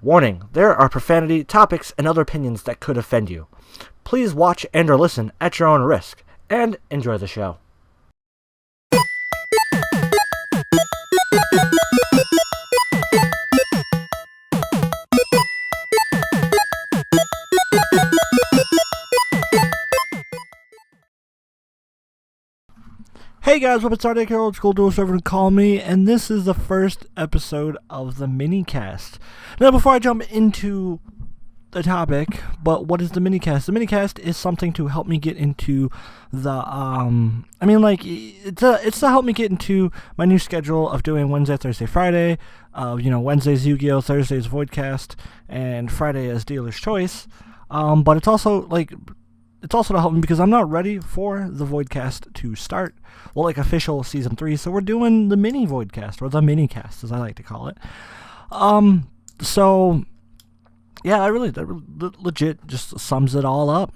Warning, there are profanity, topics, and other opinions that could offend you. Please watch and or listen at your own risk, and enjoy the show. Hey guys, what's up? It's RDiK, old school dual server, call me, and this is the first episode of the Minicast. Now, before I jump into the topic, but what is the Minicast? The Minicast is something to help me get into the, it's to help me get into my new schedule of doing Wednesday, Thursday, Friday. Wednesday's Yu-Gi-Oh!, Thursday's VOIDCAST, and Friday is Dealer's Choice. But it's also to help me because I'm not ready for the VOIDCAST to start, official season 3. So we're doing the mini VOIDCAST, or the Minicast, as I like to call it. So yeah, that legit just sums it all up.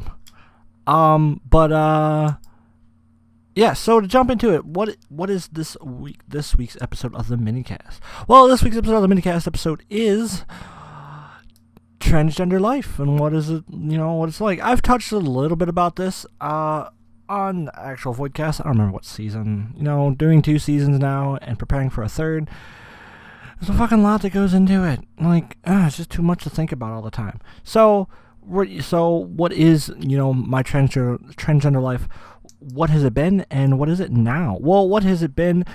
Yeah. So to jump into it, what is this week's episode of the Minicast? Well, this week's episode of the Minicast episode is transgender life, and what is it, what it's like. I've touched a little bit about this on actual VOIDCAST. I don't remember what season. Doing 2 seasons now and preparing for a 3rd. There's a fucking lot that goes into it. It's just too much to think about all the time. So what is, my transgender life? What has it been, and what is it now? Well, what has it been?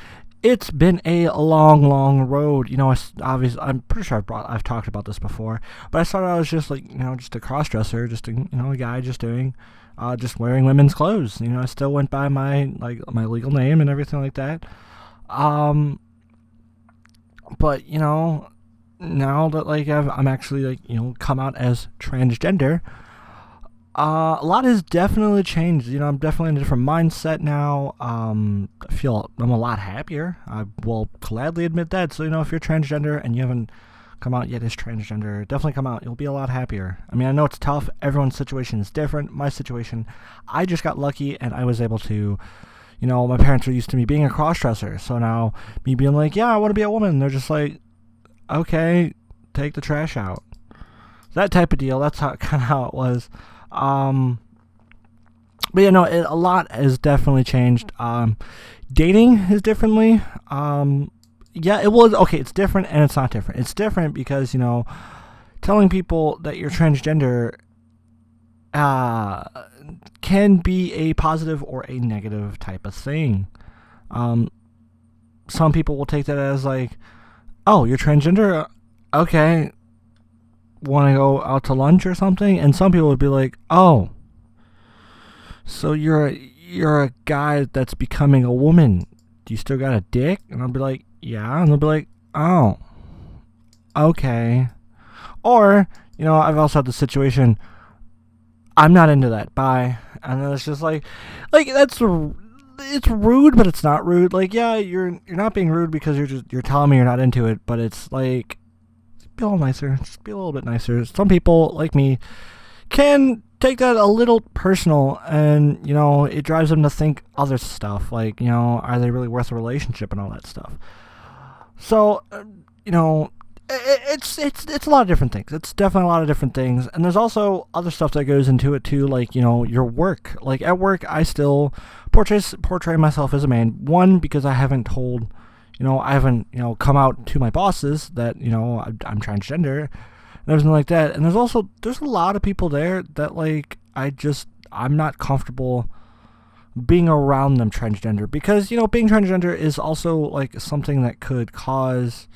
It's been a long, long road. Obviously, I'm pretty sure I've talked about this before, but I started out as just just a cross-dresser, just a guy just wearing women's clothes. I still went by my legal name and everything like that. But now that I'm actually come out as transgender, a lot has definitely changed. I'm definitely in a different mindset now. I feel I'm a lot happier. I will gladly admit that. So, if you're transgender and you haven't come out yet as transgender, definitely come out. You'll be a lot happier. I mean, I know it's tough. Everyone's situation is different. My situation, I just got lucky and I was able to, my parents are used to me being a cross-dresser. So now me being like, yeah, I want to be a woman. They're just like, okay, take the trash out. That type of deal. That's kind of how it was. But a lot has definitely changed. Dating is differently. Yeah, it was okay. It's different and it's not different. It's different because telling people that you're transgender can be a positive or a negative type of thing. Some people will take that as oh, you're transgender, okay, want to go out to lunch or something? And some people would be like, oh, so you're a guy that's becoming a woman. Do you still got a dick? And I'll be like, yeah. And they'll be like, oh, okay. Or, I've also had the situation, I'm not into that, bye. And then it's just it's rude, but it's not rude. Yeah, you're not being rude because you're telling me you're not into it, but it's be a little nicer. Just be a little bit nicer. Some people, like me, can take that a little personal, and, it drives them to think other stuff. Are they really worth a relationship and all that stuff? So, it's a lot of different things. It's definitely a lot of different things. And there's also other stuff that goes into it, too, your work. At work, I still portray myself as a man. One, because I haven't told... I haven't, come out to my bosses that, I'm transgender and everything like that. And there's a lot of people there that, I'm not comfortable being around them transgender because, being transgender is also, something that could cause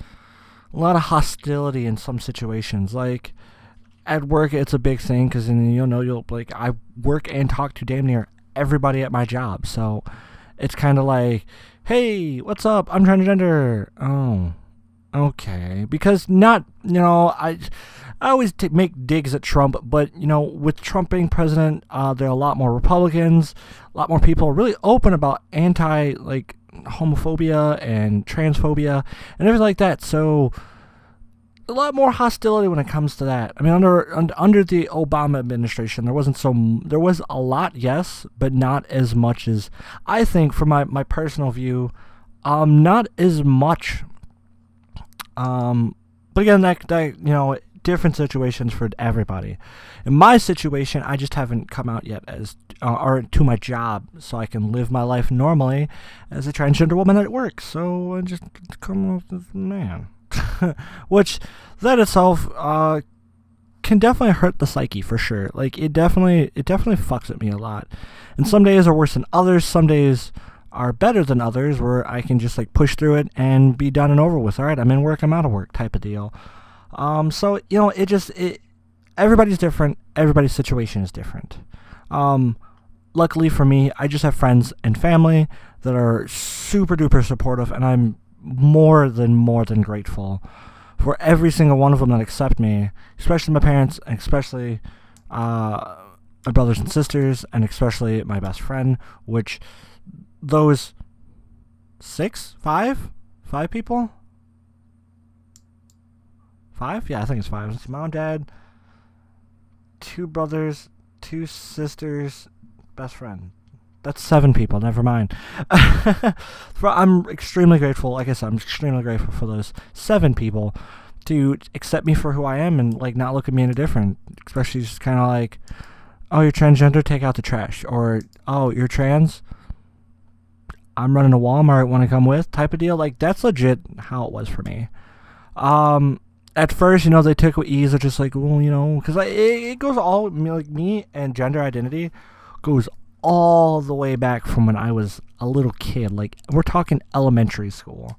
a lot of hostility in some situations. At work, it's a big thing because, I work and talk to damn near everybody at my job. So it's kind of hey, what's up? I'm transgender. Oh, okay. Because I always make digs at Trump, but, with Trump being president, there are a lot more Republicans, a lot more people really open about homophobia and transphobia and everything like that. So a lot more hostility when it comes to that. I mean, under the Obama administration, there was a lot, yes, but not as much as I think, from my personal view, not as much. But again, that different situations for everybody. In my situation, I just haven't come out yet as or to my job, so I can live my life normally as a transgender woman at work. So I just come up with man, which that itself can definitely hurt the psyche for sure. Like it definitely fucks with me a lot. And some days are worse than others. Some days are better than others, where I can just like push through it and be done and over with. All right, I'm in work, I'm out of work, type of deal. So you know, everybody's different. Everybody's situation is different. Luckily for me, I just have friends and family that are super duper supportive, and I'm more than grateful for every single one of them that accept me, especially my parents, and especially my brothers and sisters, and especially my best friend, which those five people? 5? Yeah, I think it's 5. It's mom, dad, 2 brothers, 2 sisters, best friend. That's 7 people, never mind. I'm extremely grateful, like I said, I'm extremely grateful for those 7 people to accept me for who I am and like not look at me any different. Especially just kind of like, oh, you're transgender, take out the trash. Or, oh, you're trans, I'm running to Walmart, want to come with, type of deal. Like, that's legit how it was for me. At first, you know, they took with ease. They're just like, well, you know, because it goes all, like, me and gender identity goes all the way back from when I was a little kid. Like, we're talking elementary school,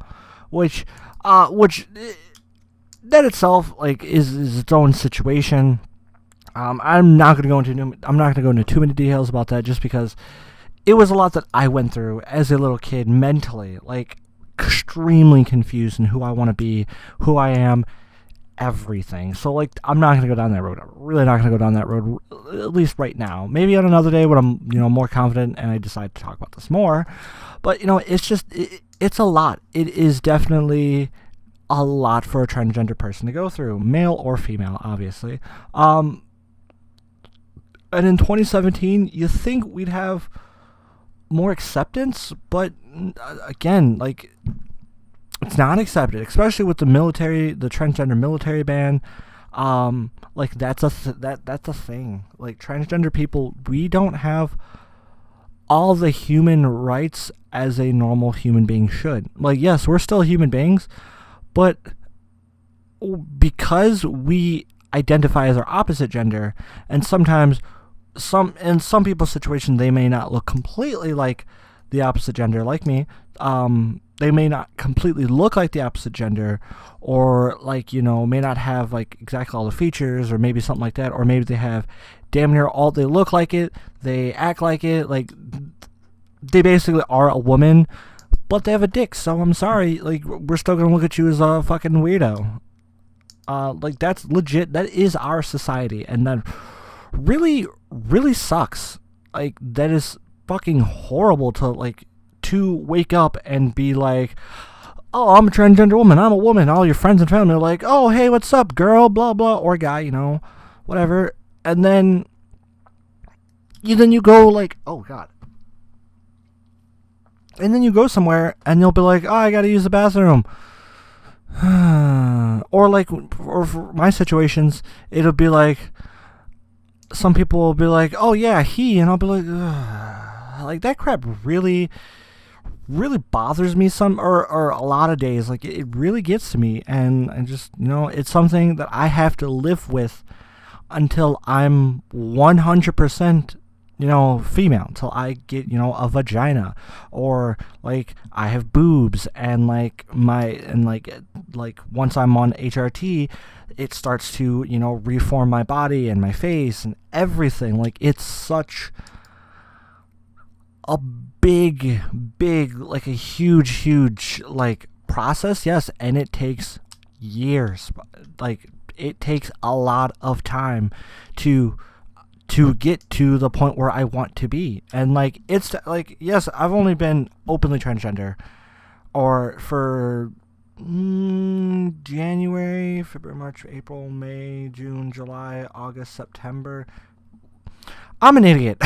which that itself, like, is its own situation. I'm not gonna go into too many details about that, just because it was a lot that I went through as a little kid mentally, like extremely confused in who I want to be, who I am, everything. So like, I'm not gonna go down that road. I'm really not gonna go down that road, at least right now. Maybe on another day when I'm, you know, more confident and I decide to talk about this more. But you know, it's just it's a lot. It is definitely a lot for a transgender person to go through, male or female, obviously. And in 2017, you think we'd have more acceptance, but again, like, it's not accepted, especially with the military, the transgender military ban. Like, that's a thing. Like, transgender people, we don't have all the human rights as a normal human being should. Like, yes, we're still human beings, but because we identify as our opposite gender, and sometimes in some people's situation, they may not look completely like the opposite gender, like me. They may not completely look like the opposite gender, or like, you know, may not have like exactly all the features, or maybe something like that, or maybe they have damn near all, they look like it, they act like it, like they basically are a woman, but they have a dick. So I'm sorry, like, we're still gonna look at you as a fucking weirdo. Like, that's legit. That is our society, and that really sucks. Like, that is fucking horrible to wake up and be like, oh, I'm a transgender woman, I'm a woman. All your friends and family are like, oh, hey, what's up, girl, blah blah, or guy, you know, whatever. And then you go like, oh god. And then you go somewhere and you'll be like, oh, I gotta use the bathroom. Or like, or for my situations, it'll be like, some people will be like, oh yeah, he, and I'll be like, ugh. Like, that crap really bothers me or a lot of days. Like, it really gets to me, and just, you know, it's something that I have to live with until I'm 100%, you know, female, until I get, you know, a vagina, or like I have boobs, and like once I'm on HRT, it starts to, you know, reform my body and my face and everything. Like, it's such a big, like a huge like process, yes, and it takes years. Like, it takes a lot of time to get to the point where I want to be. And like, it's like, yes, I've only been openly transgender or for January, February, March, April, May, June, July, August, September. I'm an idiot.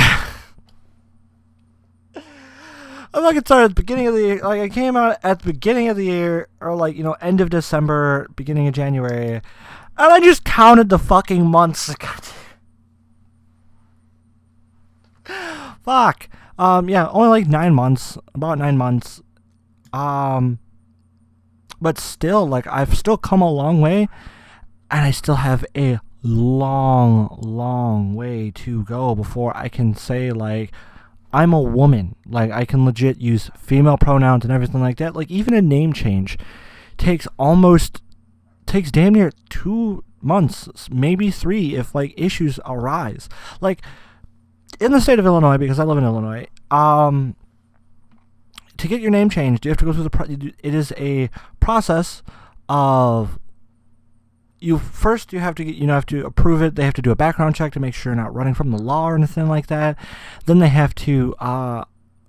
I'm like, it started at the beginning of the year. Like, I came out at the beginning of the year, or like, you know, end of December, beginning of January. And I just counted the fucking months. Fuck. Yeah, only like 9 months. About 9 months. But still, like, I've still come a long way. And I still have a long way to go before I can say, like, I'm a woman. Like, I can legit use female pronouns and everything like that. Like, even a name change takes damn near 2 months, maybe 3, if, like, issues arise. Like, in the state of Illinois, because I live in Illinois, to get your name changed, you have to go through it is a process of, you have to approve it. They have to do a background check to make sure you're not running from the law or anything like that. Then they have to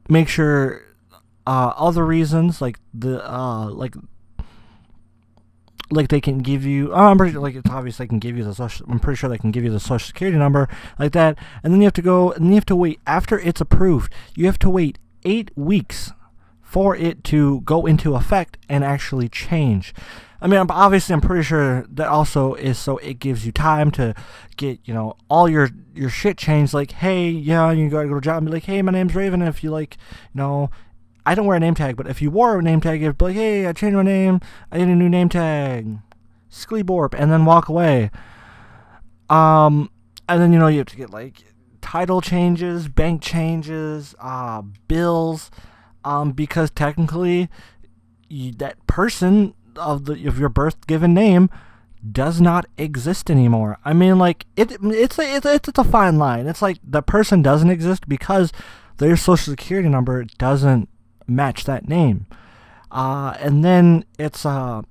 make sure other reasons, like like they can give you. I'm pretty sure, like, it's obvious they can give you the social. I'm pretty sure they can give you the social security number like that. And then you have to go and you have to wait after it's approved. You have to wait 8 weeks for it to go into effect and actually change. I mean, obviously, I'm pretty sure that also is so it gives you time to get, all your shit changed. Like, hey, yeah, you gotta go to a job and be like, hey, my name's Raven. And if you, like, I don't wear a name tag, but if you wore a name tag, you'd be like, hey, I changed my name. I need a new name tag. Skleeborp. And then walk away. And then, you have to get, like, title changes, bank changes, bills. Because technically, that person of your birth given name does not exist anymore. I mean, like, it's a fine line. It's like the person doesn't exist because their social security number doesn't match that name. And then it's that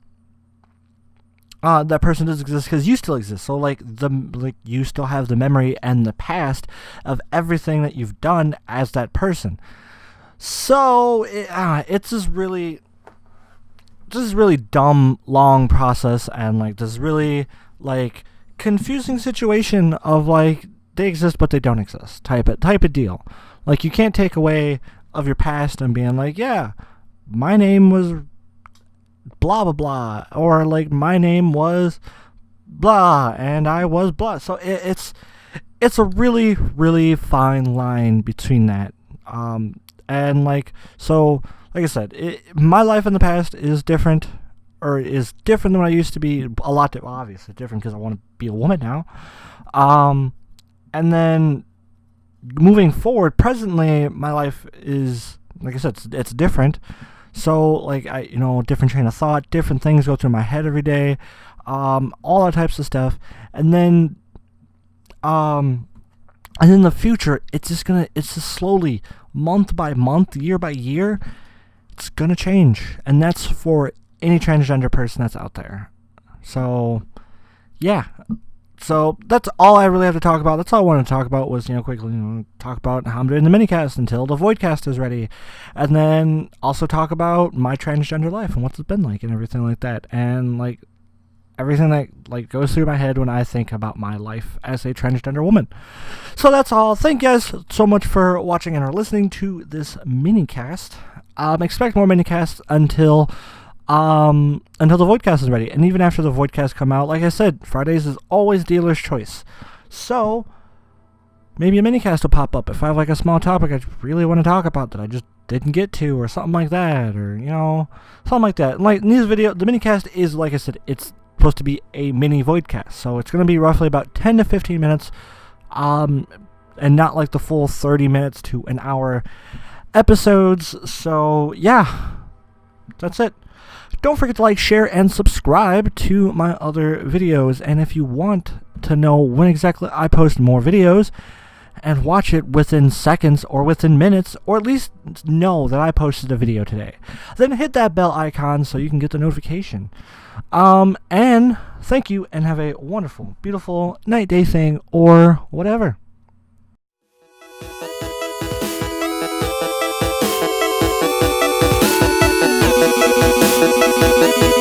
person doesn't exist because you still exist. So you still have the memory and the past of everything that you've done as that person. So it's this really dumb, long process, and, like, this really, like, confusing situation of, like, they exist but they don't exist type of deal. Like, you can't take away of your past and being like, yeah, my name was blah blah blah, or, like, my name was blah and I was blah. So it's a really, really fine line between that. And, like, so, like I said, my life in the past is different than what I used to be. A lot, obviously different because I want to be a woman now. And then moving forward, presently, my life is, like I said, it's different. So, like, different train of thought, different things go through my head every day, all that types of stuff. And then in the future, it's just slowly, month by month, year by year, it's gonna change. And that's for any transgender person that's out there. So, yeah. So, that's all I really have to talk about. That's all I wanted to talk about was, quickly, talk about how I'm doing the Minicast until the VOIDCAST is ready. And then also talk about my transgender life and what's it been like and everything like that. And, like, everything that, like, goes through my head when I think about my life as a transgender woman. So that's all. Thank you guys so much for watching and or listening to this Minicast. Expect more Minicasts until the VOIDCAST is ready. And even after the VOIDCAST come out, like I said, Fridays is always dealer's choice. So maybe a Minicast will pop up if I have, like, a small topic I really want to talk about that I just didn't get to, or something like that, or, something like that. Like, in these videos, the Minicast is, like I said, it's supposed to be a mini VOIDCAST, so it's going to be roughly about 10 to 15 minutes, and not like the full 30 minutes to an hour episodes. So yeah, that's it. Don't forget to like, share, and subscribe to my other videos. And if you want to know when exactly I post more videos and watch it within seconds or within minutes, or at least know that I posted a video today, then hit that bell icon so you can get the notification. And thank you, and have a wonderful, beautiful night, day thing, or whatever. We'll be right back.